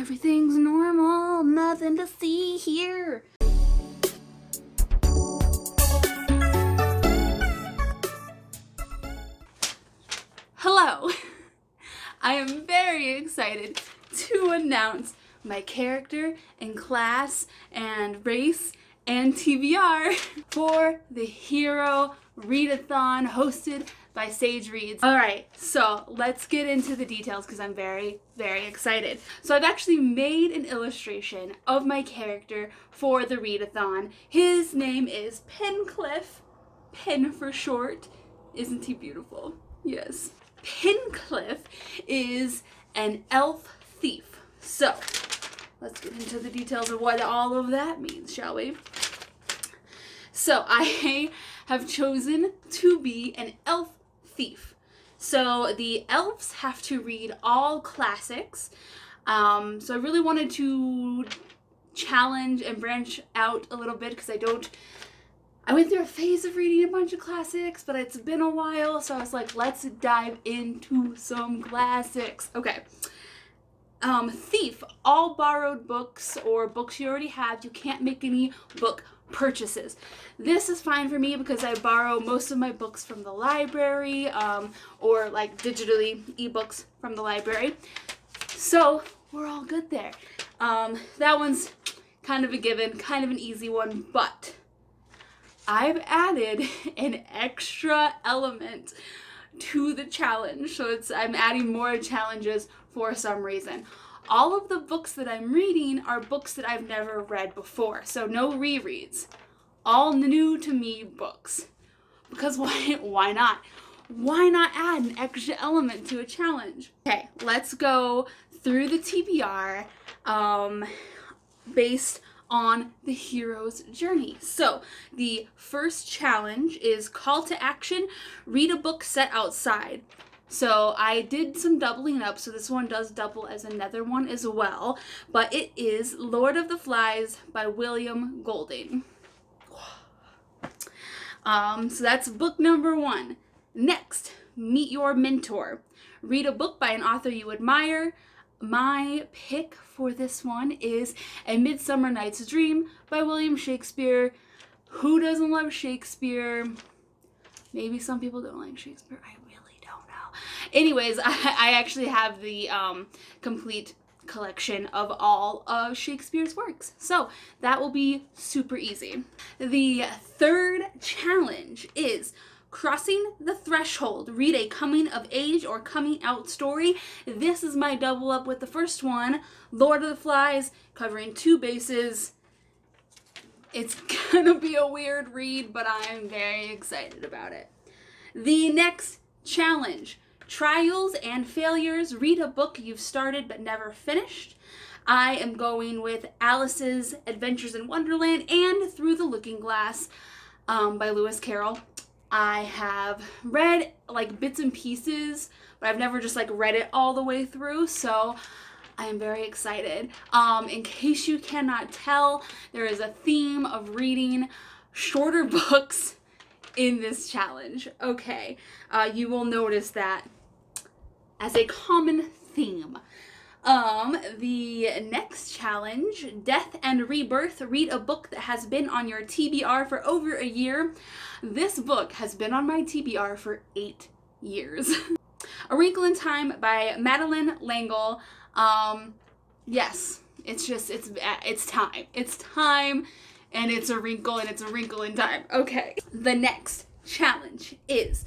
Everything's normal, nothing to see here. Hello! I am very excited to announce my character and class and race and TBR for the Hero Readathon hosted by Sage Reads. Alright, so let's get into the details because I'm very, very excited. So I've actually made an illustration of my character for the Readathon. His name is Pencliff, Pen for short. Isn't he beautiful? Yes. Pencliff is an elf thief. So let's get into the details of what all of that means, shall we? So I have chosen to be an elf thief. So the elves have to read all classics. So I really wanted to challenge and branch out a little bit because I went through a phase of reading a bunch of classics, but it's been a while, so I was like, let's dive into some classics. Okay. Thief, all borrowed books or books you already have, you can't make any book purchases. This is fine for me because I borrow most of my books from the library, or like digitally ebooks from the library. So we're all good there. That one's kind of a given, kind of an easy one, but I've added an extra element to the challenge. So I'm adding more challenges for some reason. All of the books that I'm reading are books that I've never read before. So no rereads. All new to me books. Because why not? Why not add an extra element to a challenge? Okay, let's go through the TBR based on the hero's journey. So the first challenge is call to action, read a book set outside. So I did some doubling up, so this one does double as another one as well, but it is Lord of the Flies by William Golding. So that's book number 1. Next, meet your mentor. Read a book by an author you admire. My pick for this one is A Midsummer Night's Dream by William Shakespeare. Who doesn't love Shakespeare? Maybe some people don't like Shakespeare. I really don't know. Anyways, I actually have the complete collection of all of Shakespeare's works. So that will be super easy. The third challenge is Crossing the Threshold. Read a coming of age or coming out story. This is my double up with the first one, Lord of the Flies, covering 2 bases. It's gonna be a weird read, but I'm very excited about it. The next challenge, Trials and Failures. Read a book you've started but never finished. I am going with Alice's Adventures in Wonderland and Through the Looking Glass by Lewis Carroll. I have read like bits and pieces, but I've never just like read it all the way through, so I am very excited. In case you cannot tell, there is a theme of reading shorter books in this challenge. Okay, you will notice that as a common theme. The next challenge, Death and Rebirth. Read a book that has been on your TBR for over a year. This book has been on my TBR for 8 years. A Wrinkle in Time by Madeleine L'Engle. Yes, it's time. It's time, and it's a wrinkle, and it's a wrinkle in time. Okay. The next challenge is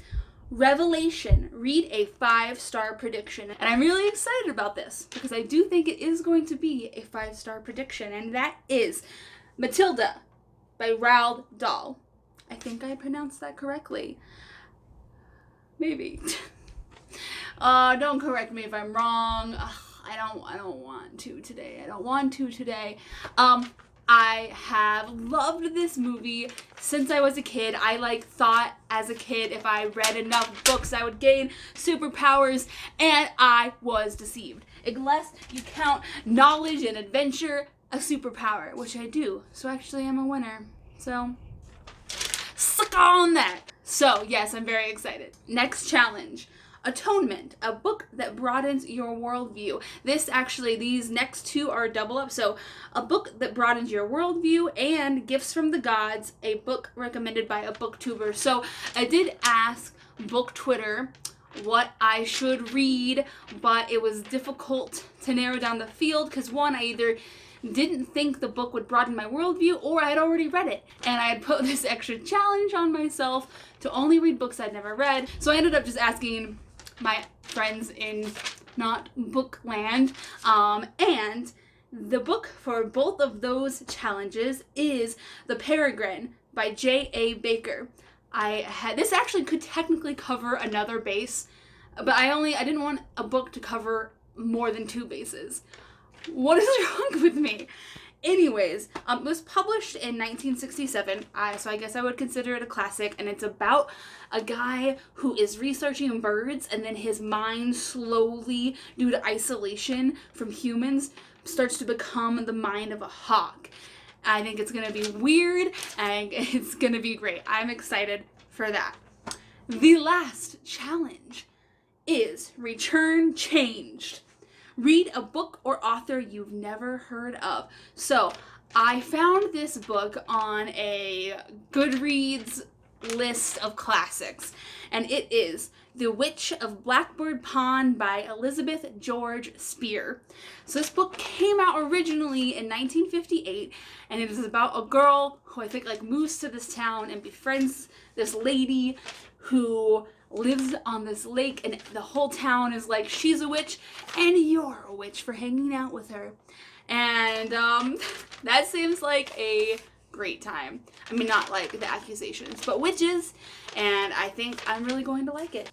Revelation. Read a 5-star prediction. And I'm really excited about this because I do think it is going to be a 5-star prediction, and that is Matilda by Roald Dahl. I think I pronounced that correctly. Maybe. Don't correct me if I'm wrong. I don't want to today. I have loved this movie since I was a kid. I thought as a kid if I read enough books I would gain superpowers, and I was deceived. Unless you count knowledge and adventure a superpower, which I do. So actually I'm a winner. So suck on that. So yes, I'm very excited. Next challenge. Atonement, a book that broadens your worldview. These next two are double up. So, a book that broadens your worldview and Gifts from the Gods, a book recommended by a booktuber. So, I did ask Book Twitter what I should read, but it was difficult to narrow down the field because one, I either didn't think the book would broaden my worldview or I had already read it. And I had put this extra challenge on myself to only read books I'd never read. So I ended up just asking my friends in not bookland. And the book for both of those challenges is The Peregrine by J.A. Baker. This actually could technically cover another base, but I didn't want a book to cover more than 2 bases. What is wrong with me? Anyways, it was published in 1967, so I guess I would consider it a classic, and it's about a guy who is researching birds, and then his mind slowly, due to isolation from humans, starts to become the mind of a hawk. I think it's going to be weird, and it's going to be great. I'm excited for that. The last challenge is Return Changed. Read a book or author you've never heard of. So, I found this book on a Goodreads list of classics, and it is The Witch of Blackboard Pond by Elizabeth George Spear. So this book came out originally in 1958, and it is about a girl who I think moves to this town and befriends this lady who lives on this lake, and the whole town is like, she's a witch and you're a witch for hanging out with her. And that seems like a great time. I mean, not like the accusations, but witches, and I think I'm really going to like it.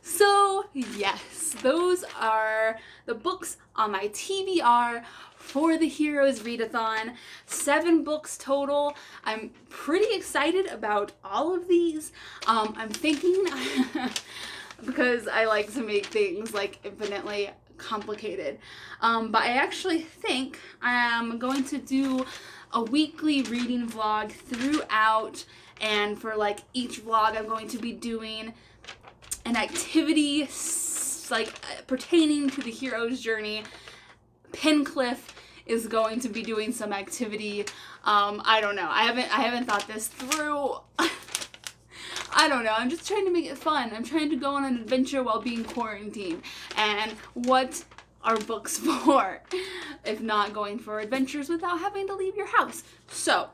So yes, those are the books on my TBR for the Heroes Readathon. 7 books total. I'm pretty excited about all of these. I'm thinking, because I like to make things infinitely complicated, but I actually think I'm going to do a weekly reading vlog throughout, and for each vlog I'm going to be doing an activity pertaining to the hero's journey. Pencliff is going to be doing some activity. I don't know. I haven't thought this through. I don't know. I'm just trying to make it fun. I'm trying to go on an adventure while being quarantined. And what are books for if not going for adventures without having to leave your house? So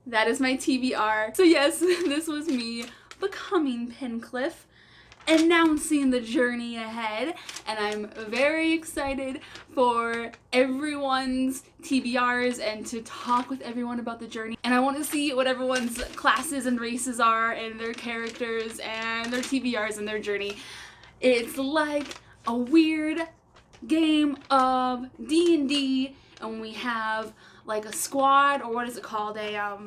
that is my TBR. So yes, this was me becoming Pencliff, announcing the journey ahead, and I'm very excited for everyone's TBRs and to talk with everyone about the journey. And I want to see what everyone's classes and races are and their characters and their TBRs and their journey. It's like a weird game of D&D, and we have a squad, or what is it called? A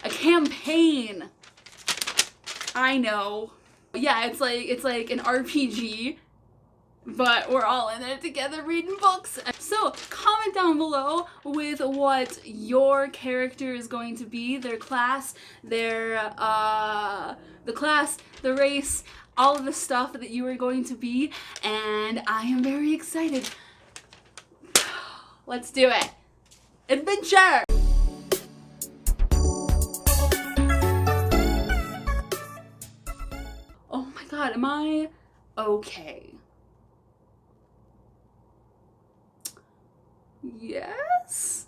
campaign. I know. Yeah, it's like an RPG, but we're all in it together reading books. So comment down below with what your character is going to be, their class, the class, the race, all of the stuff that you are going to be, and I am very excited. Let's do it. Adventure! Oh my god, am I okay? Yes?